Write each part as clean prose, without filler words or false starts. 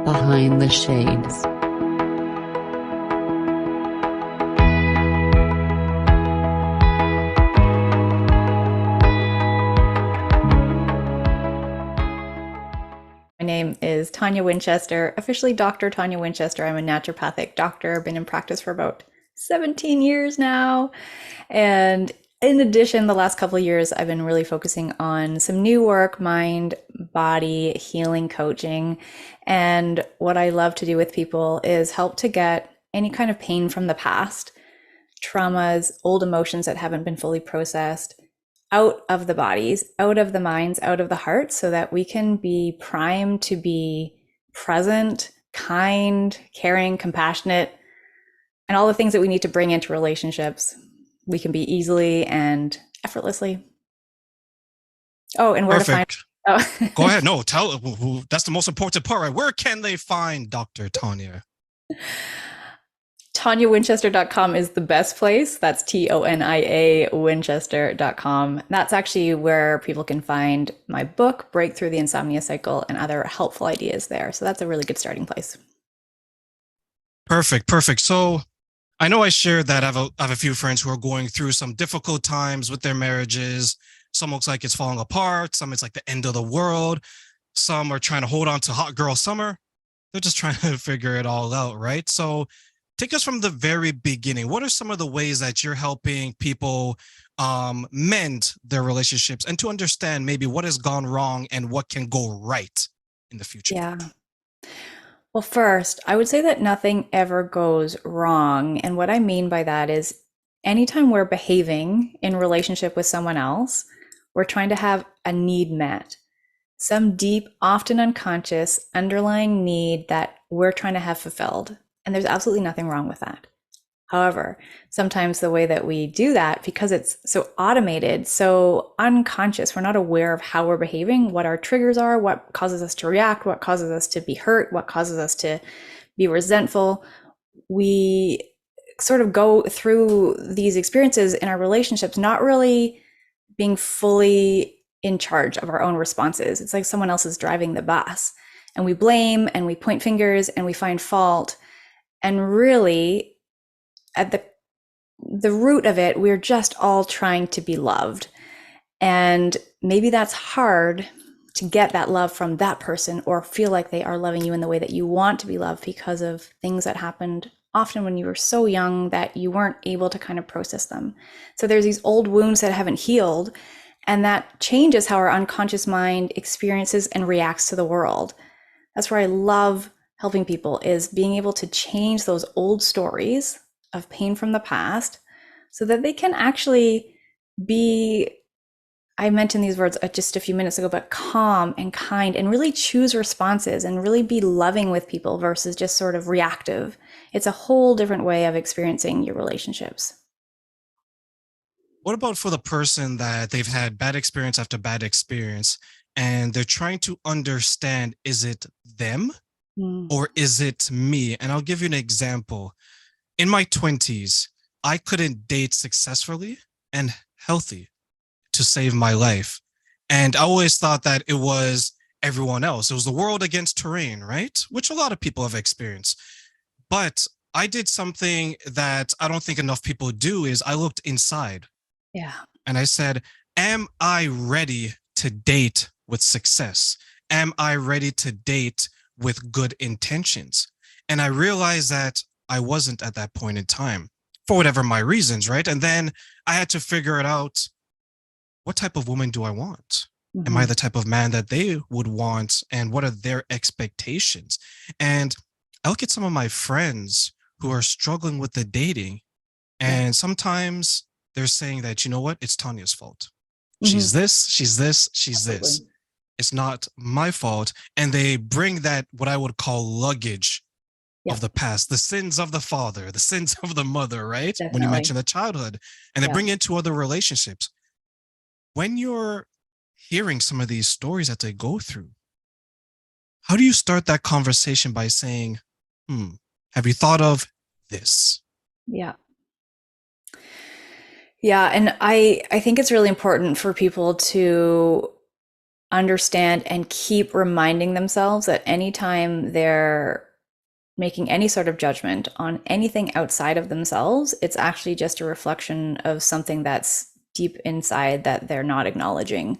Behind the Shades. My name is Tonia Winchester, officially Dr. Tonia Winchester. I'm a naturopathic doctor, been in practice for about 17 years now. And in addition, the last couple of years, I've been really focusing on some new work, mind, body, healing coaching. And what I love to do with people is help to get any kind of pain from the past, traumas, old emotions that haven't been fully processed, out of the bodies, out of the minds, out of the hearts, so that we can be primed to be present, kind, caring, compassionate, and all the things that we need to bring into relationships. We can be easily and effortlessly. Oh, and where to find. Perfect. Oh. Go ahead. No, tell that's the most important part, right? Where can they find Dr. Tonia? ToniaWinchester.com is the best place. That's Tonia Winchester.com. That's actually where people can find my book, Break Through the Insomnia Cycle, and other helpful ideas there. So that's a really good starting place. Perfect, perfect. So I know I shared that I have a few friends who are going through some difficult times with their marriages. Some looks like it's falling apart. Some it's like the end of the world. Some are trying to hold on to hot girl summer. They're just trying to figure it all out, right? So take us from the very beginning. What are some of the ways that you're helping people mend their relationships and to understand maybe what has gone wrong and what can go right in the future? Yeah. Well, first, I would say that nothing ever goes wrong. And what I mean by that is anytime we're behaving in relationship with someone else, we're trying to have a need met, some deep, often unconscious, underlying need that we're trying to have fulfilled. And there's absolutely nothing wrong with that. However, sometimes the way that we do that, because it's so automated, so unconscious, we're not aware of how we're behaving, what our triggers are, what causes us to react, what causes us to be hurt, what causes us to be resentful. We sort of go through these experiences in our relationships, not really being fully in charge of our own responses. It's like someone else is driving the bus, and we blame and we point fingers and we find fault. And really, at the root of it, we're just all trying to be loved. And maybe that's hard to get that love from that person or feel like they are loving you in the way that you want to be loved because of things that happened often when you were so young that you weren't able to kind of process them. So there's these old wounds that haven't healed, and that changes how our unconscious mind experiences and reacts to the world. That's where I love helping people, is being able to change those old stories of pain from the past so that they can actually be, I mentioned these words just a few minutes ago, but calm and kind, and really choose responses and really be loving with people versus just sort of reactive. It's a whole different way of experiencing your relationships. What about for the person that they've had bad experience after bad experience and they're trying to understand, is it them Mm. or is it me? And I'll give you an example. In my 20s, I couldn't date successfully and healthy to save my life. And I always thought that it was everyone else. It was the world against terrain, right? Which a lot of people have experienced. But I did something that I don't think enough people do is I looked inside Yeah. and I said, am I ready to date with success? Am I ready to date with good intentions? And I realized that I wasn't at that point in time for whatever my reasons, right? And then I had to figure it out. What type of woman do I want? Am I Mm-hmm. the type of man that they would want? And what are their expectations? And I look at some of my friends who are struggling with the dating, Yeah. and sometimes they're saying that, you know what, it's Tanya's fault. Mm-hmm. She's this, she's this, she's this. Absolutely. It's not my fault. And they bring that, what I would call luggage Yeah, of the past, the sins of the father, the sins of the mother, right? When you definitely. mention the childhood, and they Yeah. bring it to other relationships. When you're hearing some of these stories that they go through, how do you start that conversation by saying, have you thought of this? Yeah. Yeah. And I think it's really important for people to understand and keep reminding themselves that anytime they're making any sort of judgment on anything outside of themselves, it's actually just a reflection of something that's deep inside that they're not acknowledging.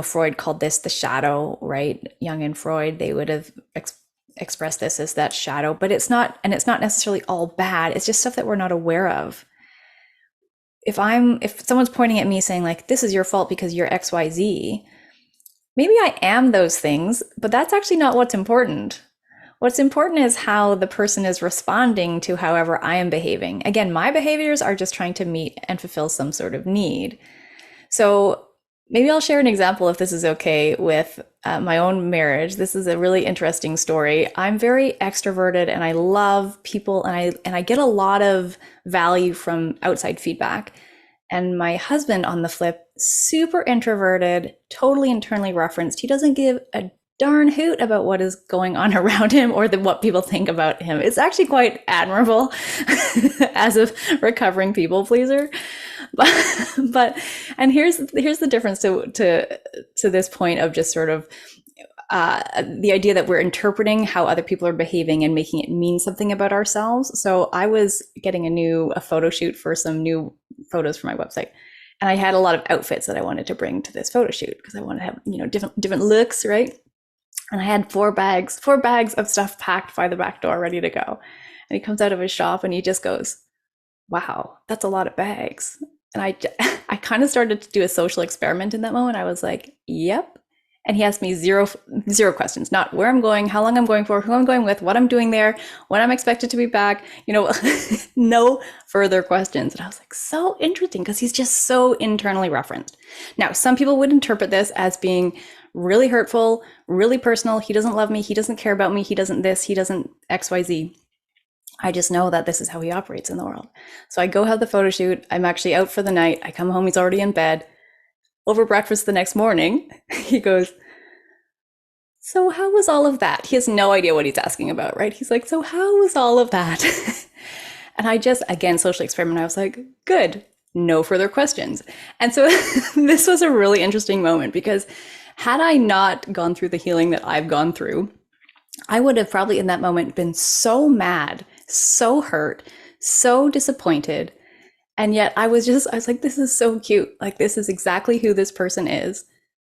Freud called this the shadow, right? Jung and Freud, they would have expressed this as that shadow, but it's not necessarily all bad. It's just stuff that we're not aware of. If someone's pointing at me saying like, this is your fault because you're XYZ, maybe I am those things, but that's actually not what's important. What's important is how the person is responding to however I am behaving. Again, my behaviors are just trying to meet and fulfill some sort of need. So maybe I'll share an example if this is okay with my own marriage. This is a really interesting story. I'm very extroverted and I love people, and I get a lot of value from outside feedback. And my husband, on the flip, super introverted, totally internally referenced. He doesn't give a darn hoot about what is going on around him or what people think about him. It's actually quite admirable as a recovering people pleaser. But and here's the difference to this point of just sort of the idea that we're interpreting how other people are behaving and making it mean something about ourselves. So I was getting a photo shoot for some new photos for my website, and I had a lot of outfits that I wanted to bring to this photo shoot because I wanted to have different looks, right? And I had four bags of stuff packed by the back door, ready to go. And he comes out of his shop and he just goes, "Wow, that's a lot of bags." And I kind of started to do a social experiment in that moment. I was like, "Yep." And he asked me zero questions, not where I'm going, how long I'm going for, who I'm going with, what I'm doing there, when I'm expected to be back, no further questions. And I was like, so interesting, because he's just so internally referenced. Now, some people would interpret this as being really hurtful, really personal. He doesn't love me. He doesn't care about me. He doesn't this, he doesn't XYZ. I just know that this is how he operates in the world. So I go have the photo shoot. I'm actually out for the night. I come home, he's already in bed. Over breakfast the next morning, he goes, "So how was all of that?" He has no idea what he's asking about, right? He's like, "So how was all of that?" And I just, again, social experiment. I was like, good, no further questions. And so this was a really interesting moment, because had I not gone through the healing that I've gone through, I would have probably in that moment been so mad, so hurt, so disappointed. And yet I was like, this is so cute. Like, this is exactly who this person is.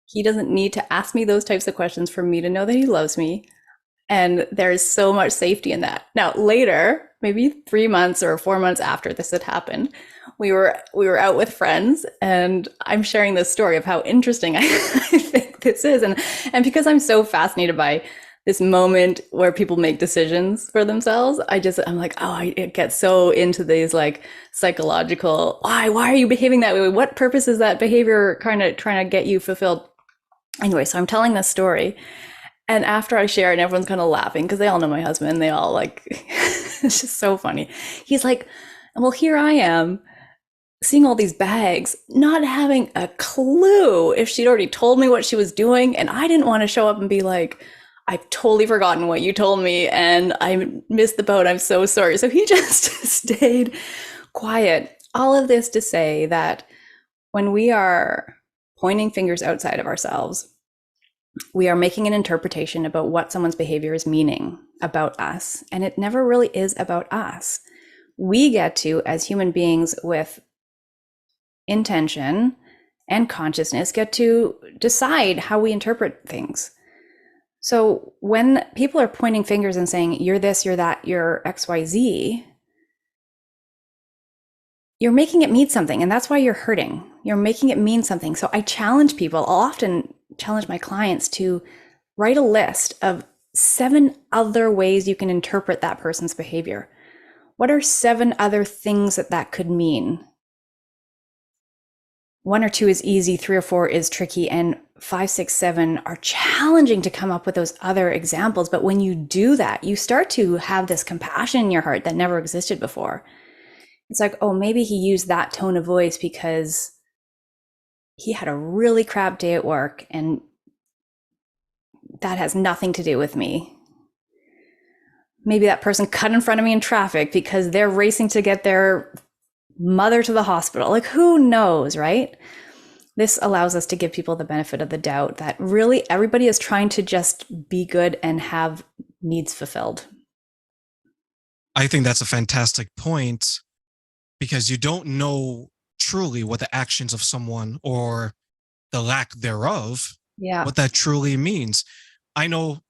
He doesn't need to ask me those types of questions for me to know that he loves me. And there's so much safety in that. Now, later, maybe 3 months or 4 months after this had happened, we were out with friends, and I'm sharing this story of how interesting I think this is. And because I'm so fascinated by this moment where people make decisions for themselves, I'm like, oh, I get so into these like psychological, why are you behaving that way? What purpose is that behavior kind of trying to get you fulfilled? Anyway, so I'm telling this story, and after I share it, and everyone's kind of laughing because they all know my husband. They all like, it's just so funny. He's like, well, here I am seeing all these bags, not having a clue if she'd already told me what she was doing. And I didn't want to show up and be like, I've totally forgotten what you told me and I missed the boat. I'm so sorry. So he just stayed quiet. All of this to say that when we are pointing fingers outside of ourselves, we are making an interpretation about what someone's behavior is meaning about us. And it never really is about us. We get to, as human beings with intention and consciousness, get to decide how we interpret things. So when people are pointing fingers and saying, you're this, you're that, you're XYZ, you're making it mean something. And that's why you're hurting. You're making it mean something. So I challenge people. I'll often challenge my clients to write a list of 7 other ways you can interpret that person's behavior. What are 7 other things that could mean? 1 or 2 is easy, 3 or 4 is tricky, and 5, 6, 7 are challenging to come up with those other examples. But when you do that, you start to have this compassion in your heart that never existed before. It's like, oh, maybe he used that tone of voice because he had a really crap day at work, and that has nothing to do with me. Maybe that person cut in front of me in traffic because they're racing to get their mother to the hospital. Like, who knows, right? This allows us to give people the benefit of the doubt that really everybody is trying to just be good and have needs fulfilled. I think that's a fantastic point because you don't know truly what the actions of someone or the lack thereof, Yeah. what that truly means. I know,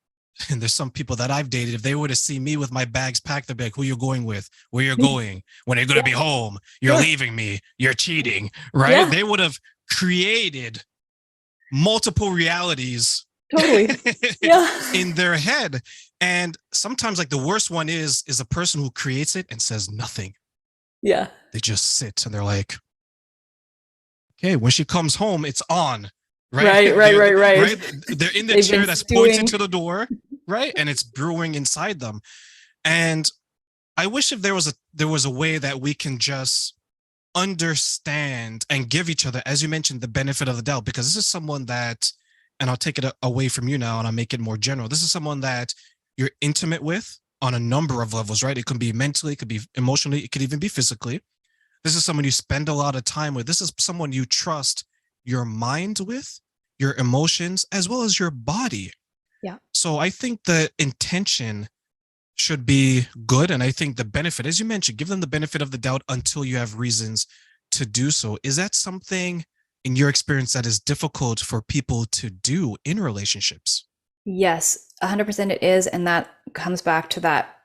and there's some people that I've dated, if they were to see me with my bags packed, they'd be like, who you're going with, where you're going, when are you going to Yeah. be home, you're Sure. leaving me, you're cheating, right? Yeah. They would have created multiple realities Totally. Yeah. in their head. And sometimes like the worst one is a person who creates it and says nothing. Yeah. They just sit and they're like, okay, when she comes home, it's on. Right. Right. They're in the They've chair been that's pointed stewing. to the door, right? And it's brewing inside them. And I wish if there was a way that we can just understand and give each other, as you mentioned, the benefit of the doubt, because this is someone that, and I'll take it away from you now and I'll make it more general. This is someone that you're intimate with on a number of levels, right? It can be mentally, it could be emotionally, it could even be physically. This is someone you spend a lot of time with. This is someone you trust your mind with, your emotions, as well as your body. Yeah. So I think the intention should be good. And I think the benefit, as you mentioned, give them the benefit of the doubt until you have reasons to do so. Is that something in your experience that is difficult for people to do in relationships? Yes, 100% it is. And that comes back to that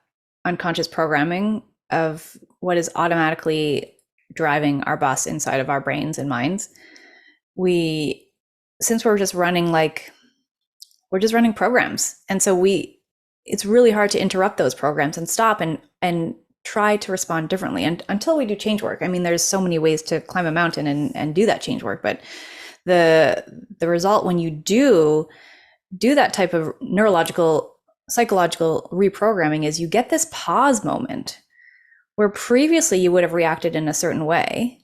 unconscious programming of what is automatically driving our bus inside of our brains and minds. Since we're just running programs. And so it's really hard to interrupt those programs and stop and try to respond differently. And until we do change work, I mean, there's so many ways to climb a mountain and do that change work. But the result when you do that type of neurological, psychological reprogramming is you get this pause moment where previously you would have reacted in a certain way,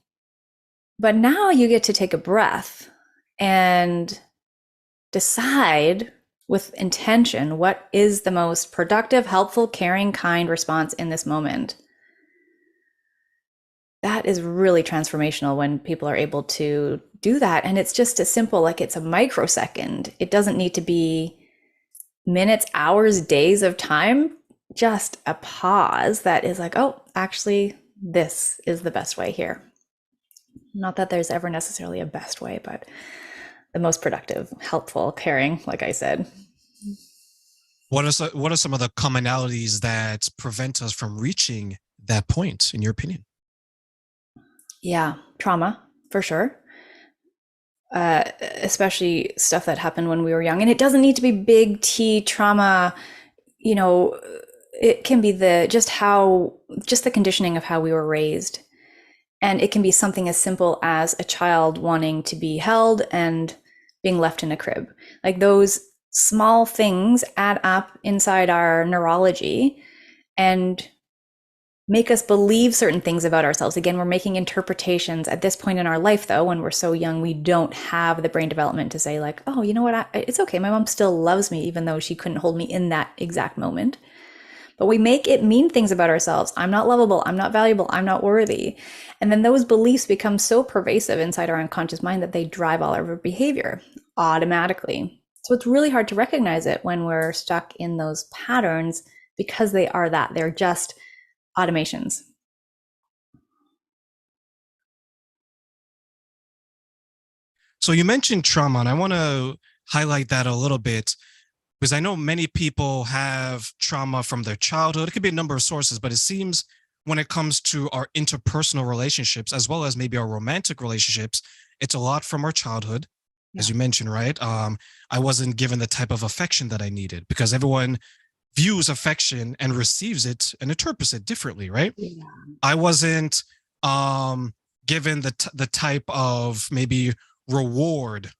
but now you get to take a breath and decide with intention what is the most productive, helpful, caring, kind response in this moment. That is really transformational when people are able to do that. And it's just as simple, like it's a microsecond. It doesn't need to be minutes, hours, days of time, just a pause that is like, oh, actually, this is the best way here. Not that there's ever necessarily a best way, but the most productive, helpful, caring, like I said. What are some of the commonalities that prevent us from reaching that point, in your opinion? Yeah, trauma, for sure. Especially stuff that happened when we were young. And it doesn't need to be big T trauma, you know, it can be just the conditioning of how we were raised. And it can be something as simple as a child wanting to be held and being left in a crib. Like those small things add up inside our neurology and make us believe certain things about ourselves. Again, we're making interpretations at this point in our life, though, when we're so young, we don't have the brain development to say like, oh, you know what? It's okay. My mom still loves me, even though she couldn't hold me in that exact moment. But we make it mean things about ourselves. I'm not lovable. I'm not valuable. I'm not worthy. And then those beliefs become so pervasive inside our unconscious mind that they drive all of our behavior automatically. So it's really hard to recognize it when we're stuck in those patterns because they are that. They're just automations. So you mentioned trauma, and I want to highlight that a little bit because I know many people have trauma from their childhood. It could be a number of sources, but it seems when it comes to our interpersonal relationships, as well as maybe our romantic relationships, it's a lot from our childhood, as you mentioned, right? I wasn't given the type of affection that I needed because everyone views affection and receives it and interprets it differently, right? Yeah. I wasn't given the type of maybe reward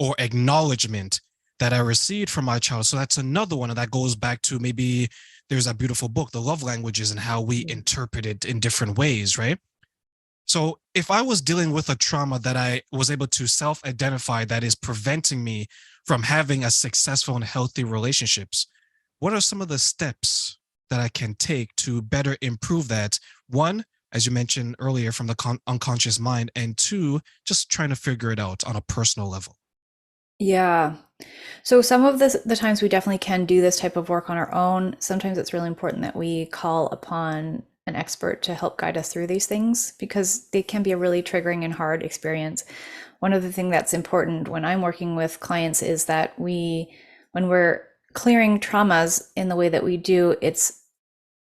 or acknowledgement that I received from my child. So that's another one. And that goes back to maybe there's that beautiful book, The Love Languages, and how we interpret it in different ways, right? So if I was dealing with a trauma that I was able to self-identify that is preventing me from having a successful and healthy relationships, what are some of the steps that I can take to better improve that? One, as you mentioned earlier, from the unconscious mind, and two, just trying to figure it out on a personal level. Yeah. So some of the times we definitely can do this type of work on our own. Sometimes it's really important that we call upon an expert to help guide us through these things because they can be a really triggering and hard experience. One of the things that's important when I'm working with clients is that when we're clearing traumas in the way that we do, it's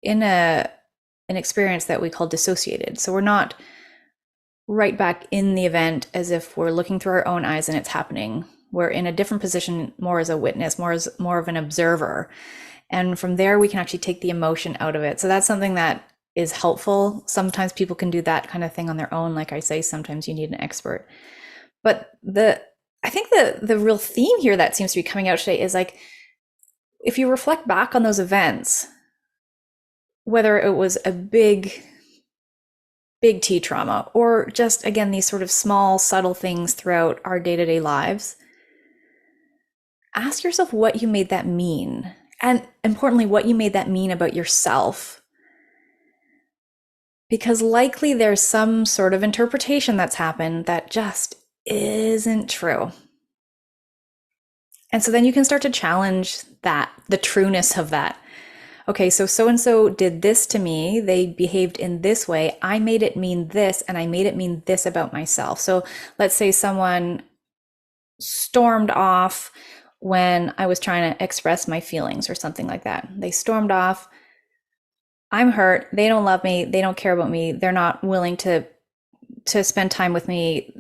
in an experience that we call dissociated. So we're not right back in the event as if we're looking through our own eyes and it's happening. We're in a different position, more as a witness, more of an observer. And from there, we can actually take the emotion out of it. So that's something that is helpful. Sometimes people can do that kind of thing on their own. Like I say, sometimes you need an expert. But I think the real theme here that seems to be coming out today is like, if you reflect back on those events, whether it was a big T trauma or just, again, these sort of small, subtle things throughout our day-to-day lives, ask yourself what you made that mean. And importantly, what you made that mean about yourself. Because likely there's some sort of interpretation that's happened that just isn't true. And so then you can start to challenge that, the trueness of that. Okay, so and so did this to me. They behaved in this way. I made it mean this, and I made it mean this about myself. So let's say someone stormed off when I was trying to express my feelings or something like that. They stormed off. I'm hurt. They don't love me. They don't care about me. They're not willing to spend time with me.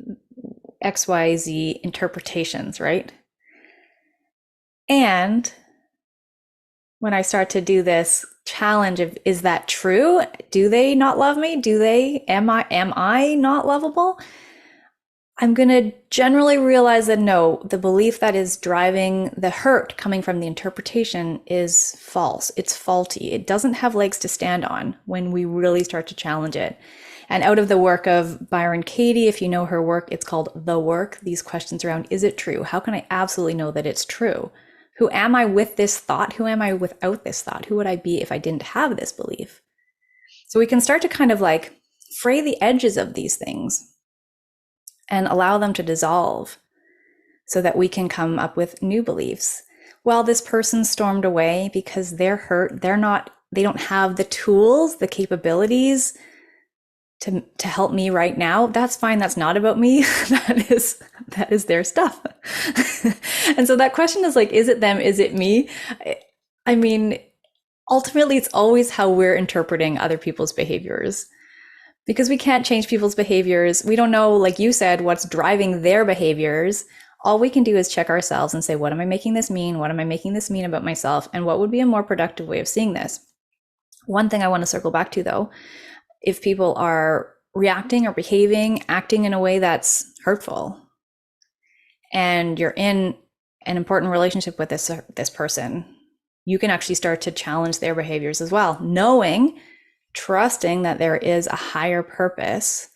XYZ interpretations, right? And when I start to do this challenge of, is that true? Do they not love me? Am I not lovable? I'm going to generally realize that no, the belief that is driving the hurt coming from the interpretation is false. It's faulty. It doesn't have legs to stand on when we really start to challenge it. And out of the work of Byron Katie, if you know her work, it's called The Work. These questions around, is it true? How can I absolutely know that it's true? Who am I with this thought? Who am I without this thought? Who would I be if I didn't have this belief? So we can start to kind of like fray the edges of these things and allow them to dissolve so that we can come up with new beliefs. Well, this person stormed away because they're hurt. They don't have the tools, the capabilities to help me right now. That's fine. That's not about me. That is their stuff. And so that question is like, is it them? Is it me? I mean, ultimately, it's always how we're interpreting other people's behaviors. Because we can't change people's behaviors. We don't know, like you said, what's driving their behaviors. All we can do is check ourselves and say, what am I making this mean? What am I making this mean about myself? And what would be a more productive way of seeing this? One thing I want to circle back to, though, if people are reacting or behaving, acting in a way that's hurtful, and you're in an important relationship with this person, you can actually start to challenge their behaviors as well, trusting that there is a higher purpose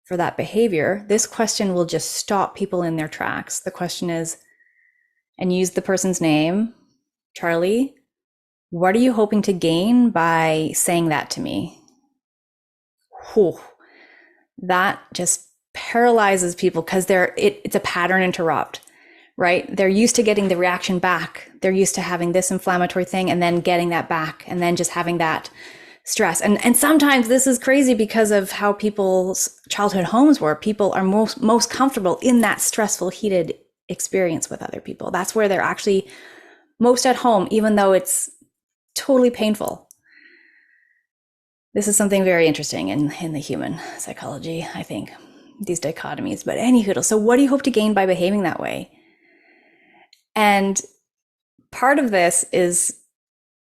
for that behavior. This question will just stop people in their tracks. The question is, and use the person's name, Charlie, what are you hoping to gain by saying that to me? Whew. That just paralyzes people because it's a pattern interrupt, right? They're used to getting the reaction back. They're used to having this inflammatory thing and then getting that back and then just having that stress. And sometimes this is crazy because of how people's childhood homes were. People are most comfortable in that stressful, heated experience with other people. That's where they're actually most at home, even though it's totally painful. This is something very interesting in the human psychology, I think, these dichotomies. But anywho, so what do you hope to gain by behaving that way? And part of this is,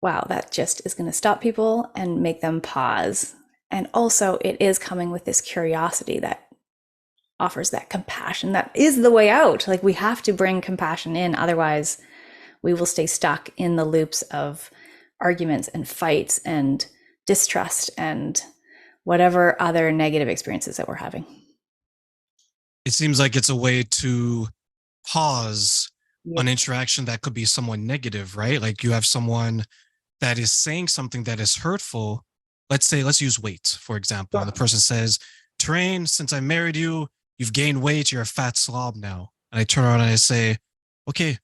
wow, that just is going to stop people and make them pause. And also it is coming with this curiosity that offers that compassion. That is the way out. Like, we have to bring compassion in. Otherwise, we will stay stuck in the loops of arguments and fights and distrust and whatever other negative experiences that we're having. It seems like it's a way to pause an interaction that could be somewhat negative, right? Like, you have someone that is saying something that is hurtful, let's use weight, for example. And the person says, Terrain, since I married you, you've gained weight, you're a fat slob now. And I turn around and I say, okay,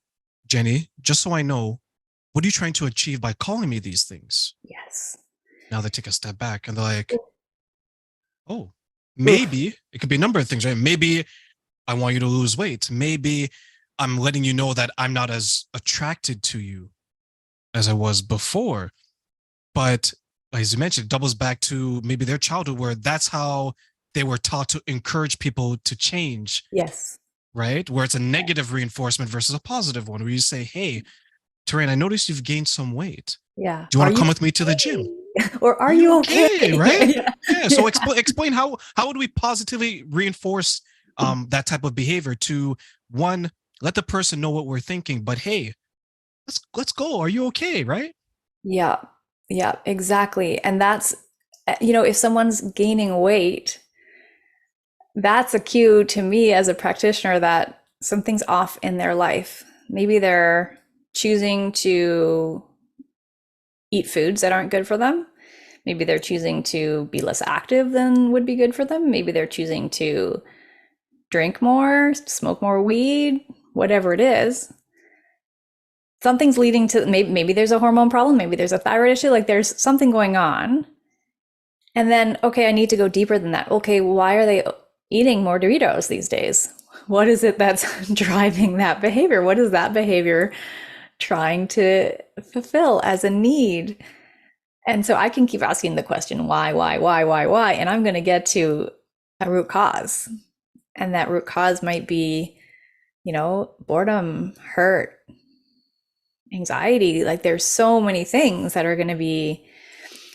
Jenny, just so I know, what are you trying to achieve by calling me these things? Yes. Now they take a step back and they're like, oh, Oof. maybe it could be a number of things, right? Maybe I want you to lose weight. Maybe I'm letting you know that I'm not as attracted to you as I was before. But as you mentioned, it doubles back to maybe their childhood where that's how they were taught to encourage people to change, Yes. right? Where it's a negative reinforcement versus a positive one, where you say, hey, Terrain, I noticed you've gained some weight. Yeah. Do you Are want to you come with me to the gym? okay? Or are you okay? Right? Yeah. Yeah. So Yeah. explain how would we positively reinforce that type of behavior to, one, let the person know what we're thinking, but hey, let's go. Are you okay? Right? Yeah. Yeah, exactly. And that's, if someone's gaining weight, that's a cue to me as a practitioner that something's off in their life. Maybe they're choosing to eat foods that aren't good for them. Maybe they're choosing to be less active than would be good for them. Maybe they're choosing to drink more, smoke more weed, whatever it is. Something's leading to, maybe there's a hormone problem, maybe there's a thyroid issue, like there's something going on. And then, okay, I need to go deeper than that. Okay, why are they eating more Doritos these days? What is it that's driving that behavior? What is that behavior trying to fulfill as a need? And so I can keep asking the question, why? And I'm going to get to a root cause. And that root cause might be, boredom, hurt, anxiety. Like there's so many things that are going to be.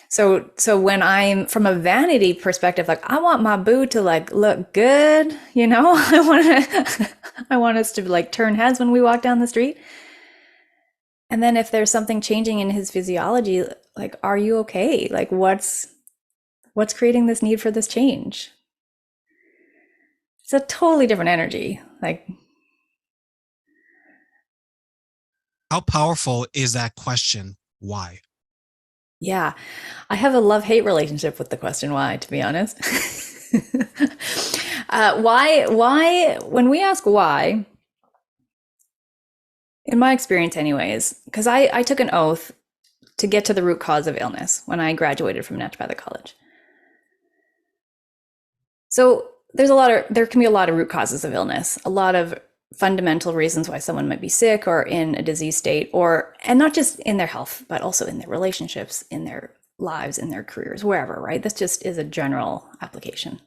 So when I'm from a vanity perspective, like I want my boo to like look good, I want us to like turn heads when we walk down the street. And then if there's something changing in his physiology, like, are you okay? Like what's creating this need for this change? It's a totally different energy. Like, How powerful is that question? Why? yeah, I have a love-hate relationship with the question why, to be honest. Why, when we ask why, in my experience anyways, because I took an oath to get to the root cause of illness when I graduated from naturopathic college. So there can be a lot of root causes of illness, a lot of fundamental reasons why someone might be sick or in a disease state, and not just in their health, but also in their relationships, in their lives, in their careers, wherever, right? This just is a general application.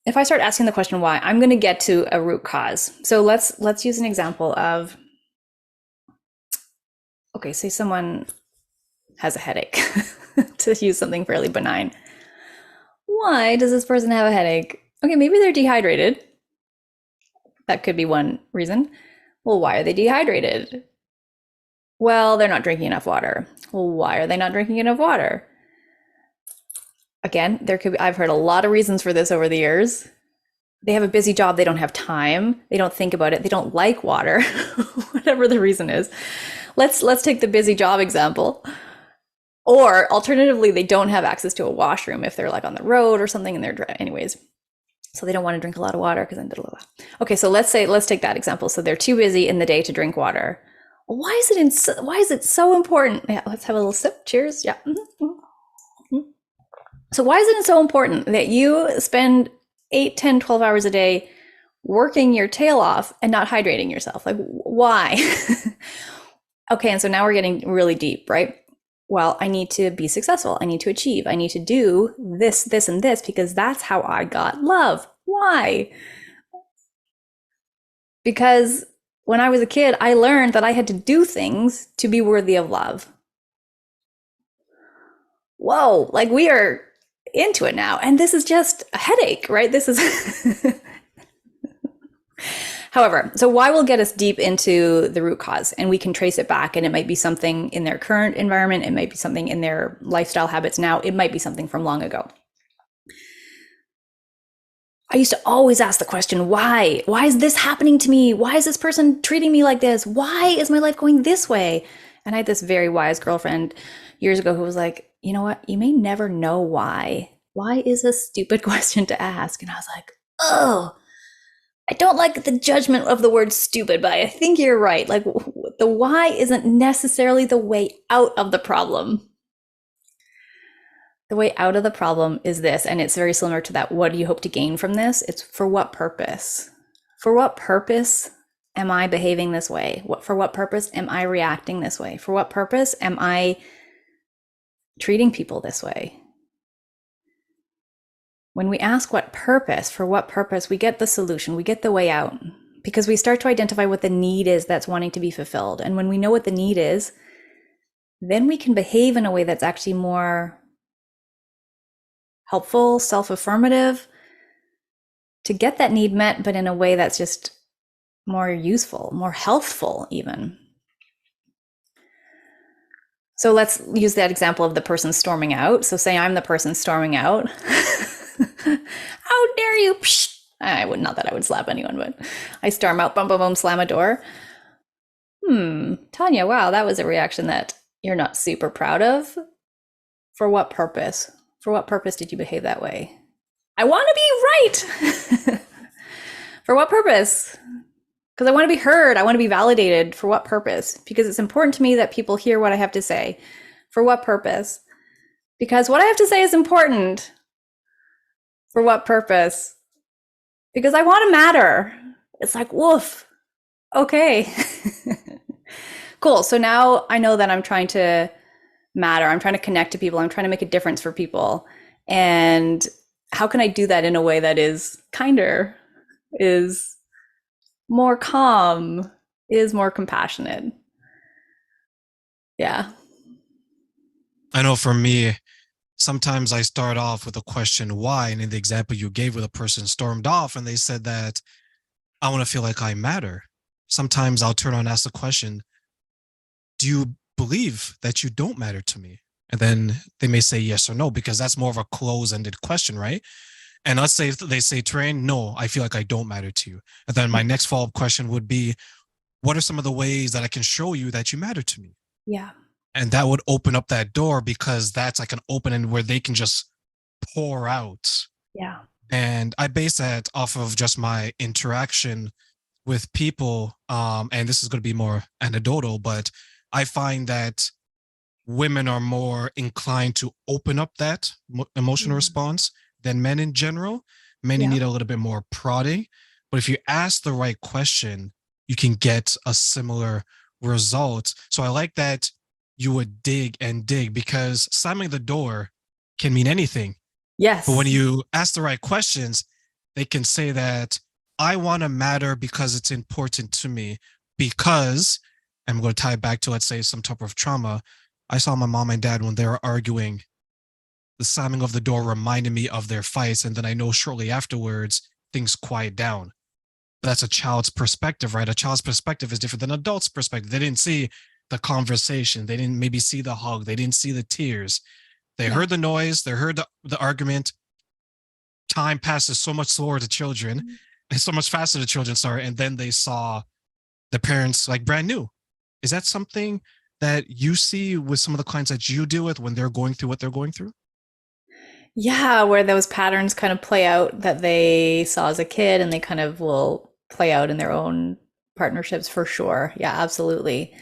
If I start asking the question why, I'm going to get to a root cause. So let's use an example of, okay, say someone has a headache, to use something fairly benign. Why does this person have a headache? Okay, maybe they're dehydrated. That could be one reason. Well, why are they dehydrated? Well, they're not drinking enough water. Well, why are they not drinking enough water? Again, I've heard a lot of reasons for this over the years. They have a busy job, they don't have time, they don't think about it, they don't like water, whatever the reason is. Let's take the busy job example. Or alternatively, they don't have access to a washroom if they're like on the road or something and they're anyways. So they don't want to drink a lot of water because then blah, blah, blah. Okay, so let's take that example. So they're too busy in the day to drink water. Why is it so important? Yeah, let's have a little sip. Cheers. Yeah. Mm-hmm. So why is it so important that you spend 8, 10, 12 hours a day working your tail off and not hydrating yourself? Like, why? Okay, and so now we're getting really deep, right? Well, I need to be successful. I need to achieve. I need to do this, this, and this because that's how I got love. Why? Because when I was a kid, I learned that I had to do things to be worthy of love. Whoa, like we are into it now. And this is just a headache, right? This is. However, so why will get us deep into the root cause and we can trace it back and it might be something in their current environment. It might be something in their lifestyle habits now. It might be something from long ago. I used to always ask the question, why? Why is this happening to me? Why is this person treating me like this? Why is my life going this way? And I had this very wise girlfriend years ago who was like, you know what? You may never know why. Why is a stupid question to ask? And I was like, oh, I don't like the judgment of the word stupid, but I think you're right. Like, the why isn't necessarily the way out of the problem. The way out of the problem is this, and it's very similar to that. What do you hope to gain from this? It's for what purpose? For what purpose am I behaving this way? For what purpose am I reacting this way? For what purpose am I treating people this way? When we ask what purpose, for what purpose, we get the solution, we get the way out, because we start to identify what the need is that's wanting to be fulfilled. And when we know what the need is, then we can behave in a way that's actually more helpful, self-affirmative, to get that need met, but in a way that's just more useful, more healthful even. So let's use that example of the person storming out. So say I'm the person storming out. How dare you? Psh! I would, not that I would slap anyone, but I storm out, boom, boom, boom, slam a door. Tonia, wow, that was a reaction that you're not super proud of. For what purpose? For what purpose did you behave that way? I want to be right. For what purpose? Because I want to be heard. I want to be validated. For what purpose? Because it's important to me that people hear what I have to say. For what purpose? Because what I have to say is important. For what purpose? Because I want to matter. It's like, woof. Okay. Cool. So now I know that I'm trying to matter. I'm trying to connect to people. I'm trying to make a difference for people. And how can I do that in a way that is kinder, is more calm, is more compassionate? Yeah. I know for me, sometimes I start off with a question, why? And in the example you gave where the person stormed off and they said that I want to feel like I matter. Sometimes I'll turn on and ask the question, do you believe that you don't matter to me? And then they may say yes or no, because that's more of a close-ended question, right? And let's say if they say, Train, no, I feel like I don't matter to you. And then my next follow-up question would be, what are some of the ways that I can show you that you matter to me? Yeah. And that would open up that door, because that's like an open end where they can just pour out. Yeah. And I base that off of just my interaction with people. And this is going to be more anecdotal, but I find that women are more inclined to open up that emotional response than men in general. Men, you need a little bit more prodding. But if you ask the right question, you can get a similar result. So I like that you would dig and dig, because slamming the door can mean anything. Yes. But when you ask the right questions, they can say that I want to matter because it's important to me. Because I'm going to tie it back to, let's say, some type of trauma. I saw my mom and dad when they were arguing. The slamming of the door reminded me of their fights. And then I know shortly afterwards, things quiet down. But that's a child's perspective, right? A child's perspective is different than an adult's perspective. They didn't see the conversation. They didn't maybe see the hug. They didn't see the tears. They heard the noise. They heard the argument. Time passes so much slower to children. And so much faster to children, sorry. And then they saw the parents like brand new. Is that something that you see with some of the clients that you deal with when they're going through what they're going through? Yeah, where those patterns kind of play out that they saw as a kid, and they kind of will play out in their own partnerships for sure. Yeah, absolutely.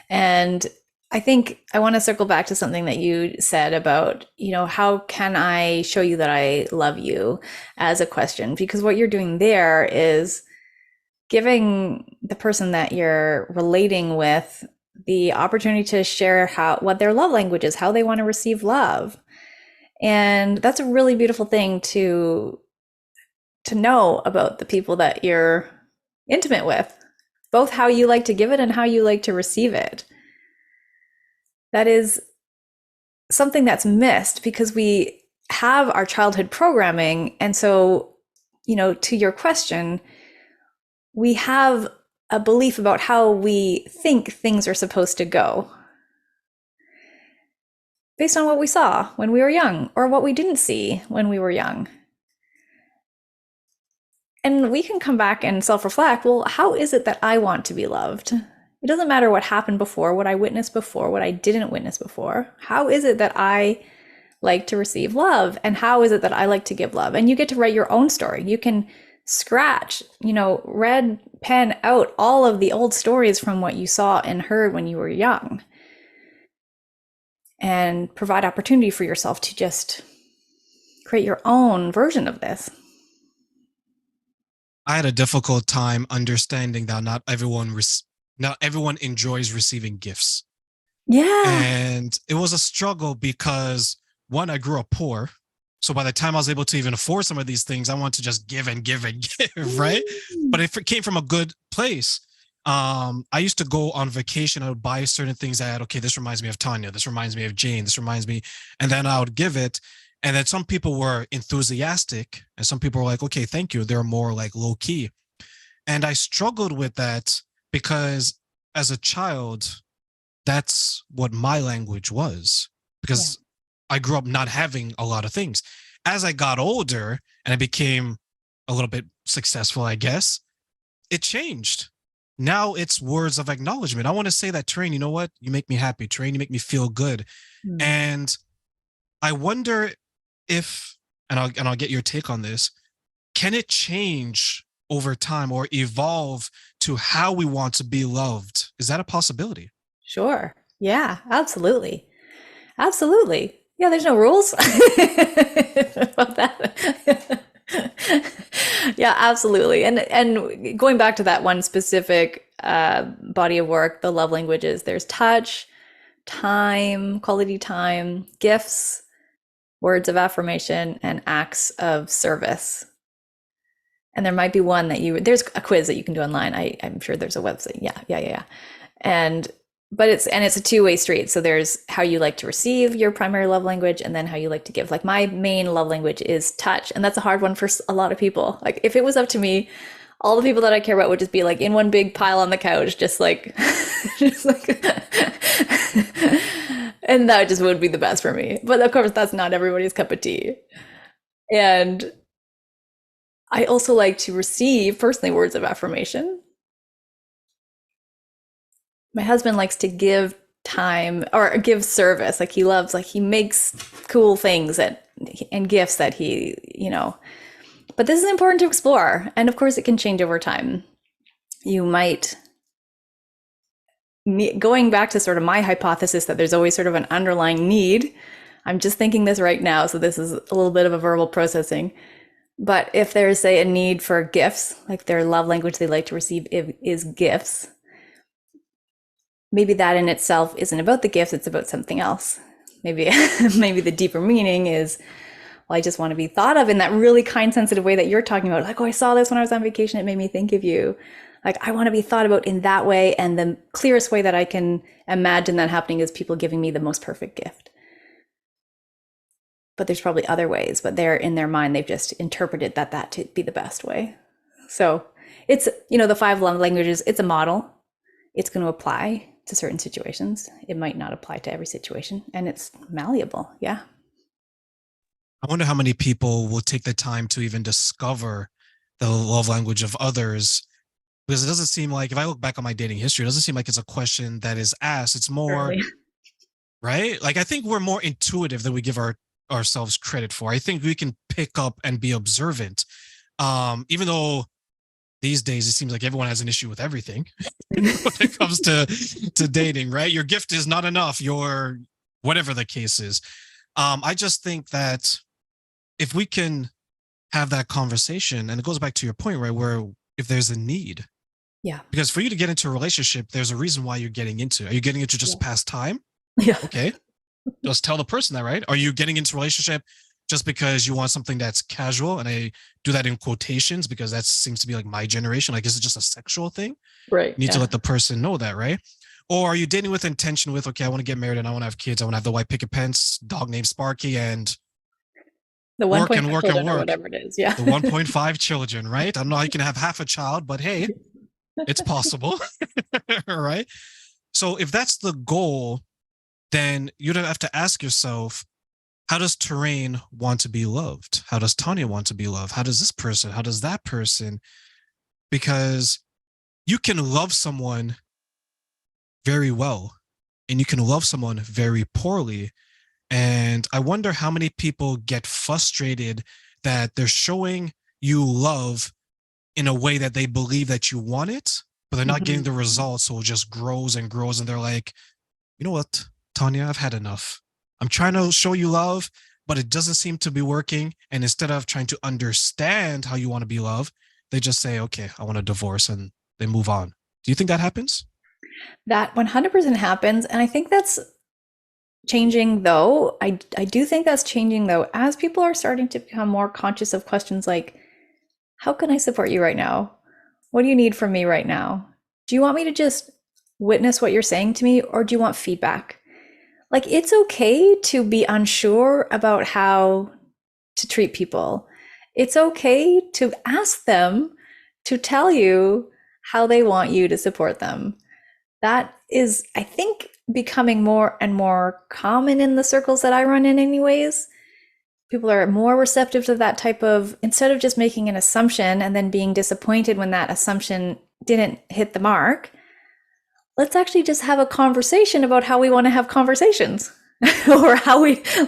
And I think I want to circle back to something that you said about, how can I show you that I love you, as a question? Because what you're doing there is giving the person that you're relating with the opportunity to share what their love language is, how they want to receive love. And that's a really beautiful thing to know about the people that you're intimate with, both how you like to give it and how you like to receive it. That is something that's missed because we have our childhood programming. And so, to your question, we have a belief about how we think things are supposed to go based on what we saw when we were young or what we didn't see when we were young. And we can come back and self-reflect, well, how is it that I want to be loved? It doesn't matter what happened before, what I witnessed before, what I didn't witness before. How is it that I like to receive love? And how is it that I like to give love? And you get to write your own story. You can scratch, red pen out all of the old stories from what you saw and heard when you were young, and provide opportunity for yourself to just create your own version of this. I had a difficult time understanding that not everyone enjoys receiving gifts. Yeah. And it was a struggle because one, I grew up poor. So by the time I was able to even afford some of these things, I want to just give and give and give, right? But if it came from a good place, I used to go on vacation. I would buy certain things that, okay, this reminds me of Tanya. This reminds me of Jane. This reminds me. And then I would give it. And then some people were enthusiastic and some people were like, okay, thank you. They're more like low key. And I struggled with that because as a child, that's what my language was, because I grew up not having a lot of things. As I got older and I became a little bit successful, I guess, it changed. Now it's words of acknowledgement. I want to say that, Train, you know what? You make me happy. Train, you make me feel good. And I wonder if, and I'll get your take on this, can it change over time or evolve to how we want to be loved? Is that a possibility? Sure. Yeah, absolutely. Absolutely. Yeah, there's no rules about that. Yeah, absolutely. And going back to that one specific body of work, the love languages, there's touch, time, quality time, gifts, words of affirmation, and acts of service. And there might be one that there's a quiz that you can do online. I'm sure there's a website. Yeah. But it's a two-way street. So there's how you like to receive your primary love language, and then how you like to give. Like, my main love language is touch, and that's a hard one for a lot of people. Like, if it was up to me, all the people that I care about would just be like in one big pile on the couch, just like, and that just would be the best for me. But of course, that's not everybody's cup of tea. And I also like to receive, personally, words of affirmation. My husband likes to give time or give service. Like, he makes cool things and gifts that but this is important to explore. And of course, it can change over time. You might, going back to sort of my hypothesis that there's always sort of an underlying need. I'm just thinking this right now, so this is a little bit of a verbal processing. But if there's, say, a need for gifts, like their love language they like to receive is gifts, maybe that in itself isn't about the gifts, it's about something else. Maybe the deeper meaning is, well, I just want to be thought of in that really kind, sensitive way that you're talking about. Like, oh, I saw this when I was on vacation, it made me think of you. Like, I want to be thought about in that way. And the clearest way that I can imagine that happening is people giving me the most perfect gift. But there's probably other ways, but they're in their mind, they've just interpreted that to be the best way. So it's, the 5 love languages, it's a model. It's going to apply to certain situations. It might not apply to every situation, and it's malleable. Yeah. I wonder how many people will take the time to even discover the love language of others, because it doesn't seem like, if I look back on my dating history, it doesn't seem like it's a question that is asked. It's more, Really. right? Like, I think we're more intuitive than we give ourselves credit for. I think we can pick up and be observant. Even though these days it seems like everyone has an issue with everything when it comes to dating, right? Your gift is not enough, your whatever the case is. I just think that if we can have that conversation, and it goes back to your point, right, where if there's a need. Yeah. Because for you to get into a relationship, there's a reason why you're getting into it. Are you getting into just pass time? Yeah. Okay. Just tell the person that, right? Are you getting into a relationship just because you want something that's casual? And I do that in quotations because that seems to be like my generation. Like, is it just a sexual thing? Right. You need to let the person know that, right? Or are you dating with intention with, okay, I want to get married and I want to have kids. I want to have the white picket fence, dog named Sparky, and the work and work and work. Whatever it is. Yeah. The 1.5 children, right? I don't know how you can have half a child, but hey, it's possible. Right? So if that's the goal, then you'd have to ask yourself, how does Terrain want to be loved? How does Tonia want to be loved? How does this person? How does that person? Because you can love someone very well, and you can love someone very poorly. And I wonder how many people get frustrated that they're showing you love in a way that they believe that you want it, but they're not getting Mhm. the results. So it just grows and grows. And they're like, you know what, Tanya, I've had enough. I'm trying to show you love, but it doesn't seem to be working. And instead of trying to understand how you want to be loved, they just say, okay, I want a divorce, and they move on. Do you think that happens? That 100% happens. And I think that's changing though. I do think that's changing though, as people are starting to become more conscious of questions like, how can I support you right now? What do you need from me right now? Do you want me to just witness what you're saying to me, or do you want feedback? Like, it's okay to be unsure about how to treat people. It's okay to ask them to tell you how they want you to support them. That is, I think, becoming more and more common in the circles that I run in, anyways. People are more receptive to that type of, instead of just making an assumption and then being disappointed when that assumption didn't hit the mark, let's actually just have a conversation about how we want to have conversations. Or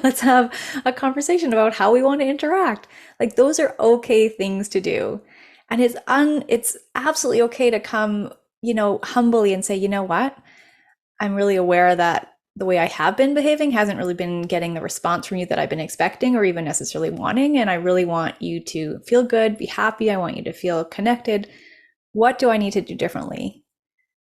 let's have a conversation about how we want to interact. Like, those are okay things to do. And it's absolutely okay to come, humbly and say, you know what? I'm really aware that the way I have been behaving hasn't really been getting the response from you that I've been expecting or even necessarily wanting. And I really want you to feel good, be happy. I want you to feel connected. What do I need to do differently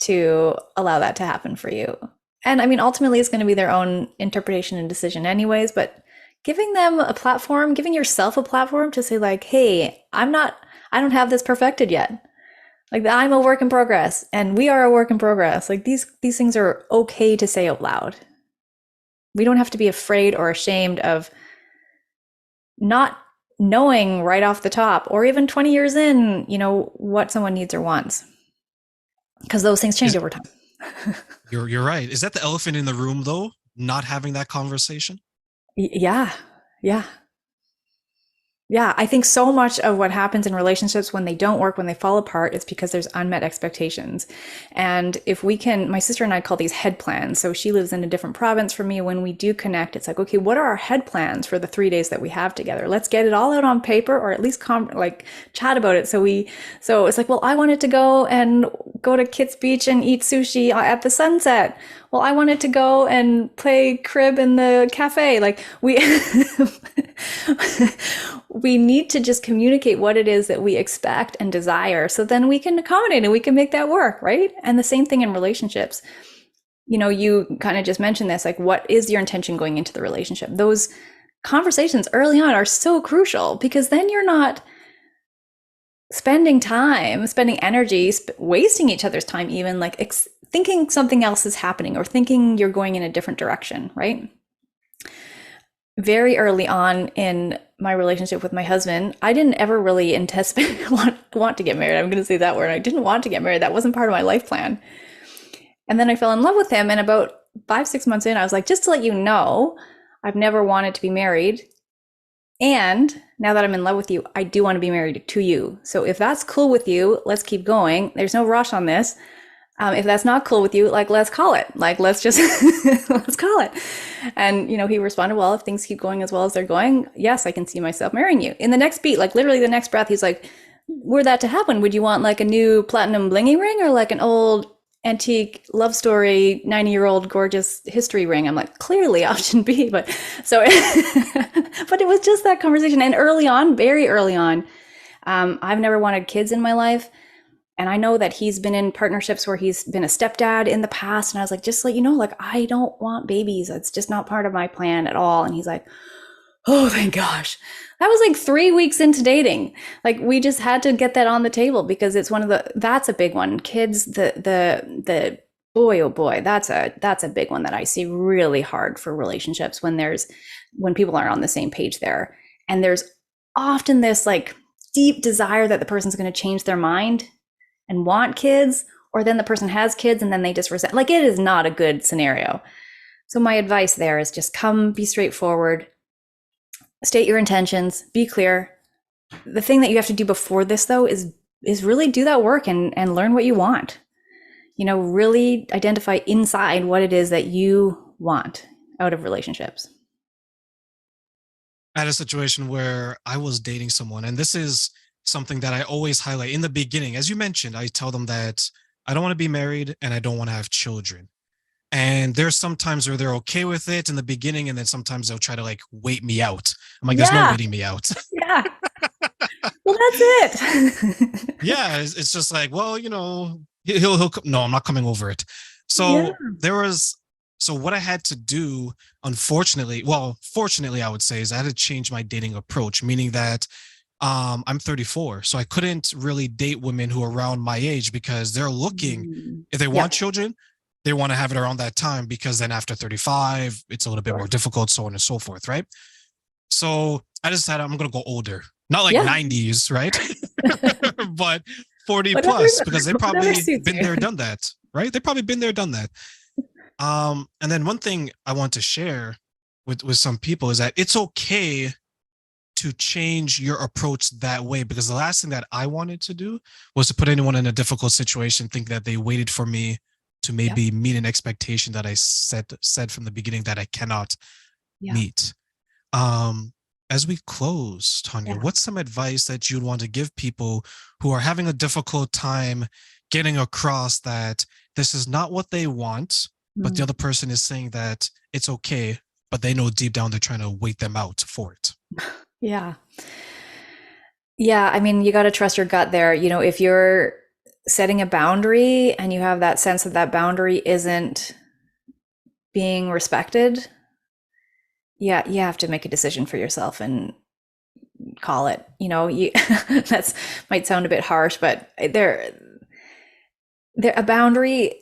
to allow that to happen for you? And I mean, ultimately, it's going to be their own interpretation and decision, anyways, but giving them a platform, giving yourself a platform to say, like, hey, I don't have this perfected yet. Like, I'm a work in progress and we are a work in progress. Like, these things are okay to say out loud. We don't have to be afraid or ashamed of not knowing right off the top, or even 20 years in, what someone needs or wants, because those things change Is, over time. you're right. Is that the elephant in the room though? Not having that conversation? Yeah. Yeah. Yeah, I think so much of what happens in relationships when they don't work, when they fall apart, is because there's unmet expectations. And if we can, my sister and I call these head plans. So she lives in a different province from me. When we do connect, it's like, okay, what are our head plans for the 3 days that we have together? Let's get it all out on paper, or at least chat about it. So it's like, well, I wanted to go to Kitts Beach and eat sushi at the sunset. Well, I wanted to go and play crib in the cafe. Like, we need to just communicate what it is that we expect and desire, so then we can accommodate and we can make that work, right? And the same thing in relationships. You kind of just mentioned this, like, what is your intention going into the relationship? Those conversations early on are so crucial, because then you're not spending energy, wasting each other's time, even like thinking something else is happening or thinking you're going in a different direction, right? Very early on in my relationship with my husband, I didn't ever really anticipate want to get married. I'm going to say that word. I didn't want to get married. That wasn't part of my life plan. And then I fell in love with him. And about 5-6 months in, I was like, just to let you know, I've never wanted to be married. And now that I'm in love with you, I do want to be married to you. So if that's cool with you, let's keep going. There's no rush on this. If that's not cool with you, like, let's call it. Like, let's just let's call it. And he responded, well, if things keep going as well as they're going, yes, I can see myself marrying you. In the next beat, like literally the next breath, he's like, were that to happen, would you want like a new platinum blingy ring, or like an old antique love story 90-year-old gorgeous history ring? I'm like, clearly option B. But so but it was just that conversation. And early on, very early on, I've never wanted kids in my life. And I know that he's been in partnerships where he's been a stepdad in the past. And I was like, just so you know, like, I don't want babies. It's just not part of my plan at all. And he's like, oh, thank gosh. That was like 3 weeks into dating. Like, we just had to get that on the table, because it's that's a big one. Kids, the boy, oh boy, that's a big one that I see really hard for relationships, when people aren't on the same page there. And there's often this like deep desire that the person's going to change their mind and want kids, or then the person has kids and then they just resent. Like, it is not a good scenario. So my advice there is just be straightforward, state your intentions, be clear. The thing that you have to do before this though is really do that work and learn what you want. really identify inside what it is that you want out of relationships. I had a situation where I was dating someone, and this is something that I always highlight in the beginning. As you mentioned, I tell them that I don't want to be married and I don't want to have children. And there's some times where they're okay with it in the beginning, and then sometimes they'll try to like wait me out. I'm like, there's no waiting me out. Yeah. Well, that's it. Yeah, it's just like, well, he'll no, I'm not coming over it. So so what I had to do, unfortunately, fortunately, I would say, is I had to change my dating approach, meaning that I'm 34, so I couldn't really date women who are around my age because they're looking, if they want children, they want to have it around that time, because then after 35, it's a little bit more difficult, so on and so forth, right? So I decided I'm going to go older, not like 90s, right? But 40 plus, because they probably been there, done that, right? They probably been there, done that. And then one thing I want to share with some people is that it's okay to change your approach that way, because the last thing that I wanted to do was to put anyone in a difficult situation, think that they waited for me to maybe meet an expectation that I said from the beginning that I cannot meet. As we close, Tonia, what's some advice that you'd want to give people who are having a difficult time getting across that this is not what they want, but the other person is saying that it's okay, but they know deep down they're trying to wait them out for it? Yeah. Yeah. I mean, you got to trust your gut there. If you're setting a boundary and you have that sense that that boundary isn't being respected, you have to make a decision for yourself and call it. That's might sound a bit harsh, but a boundary,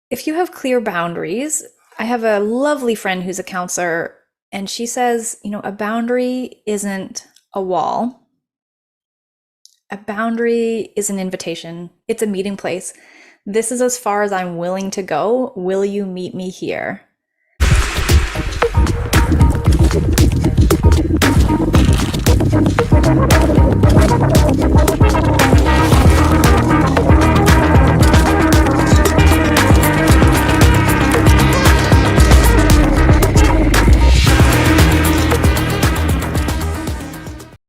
if you have clear boundaries, I have a lovely friend who's a counselor, and she says, a boundary isn't a wall. A boundary is an invitation. It's a meeting place. This is as far as I'm willing to go. Will you meet me here?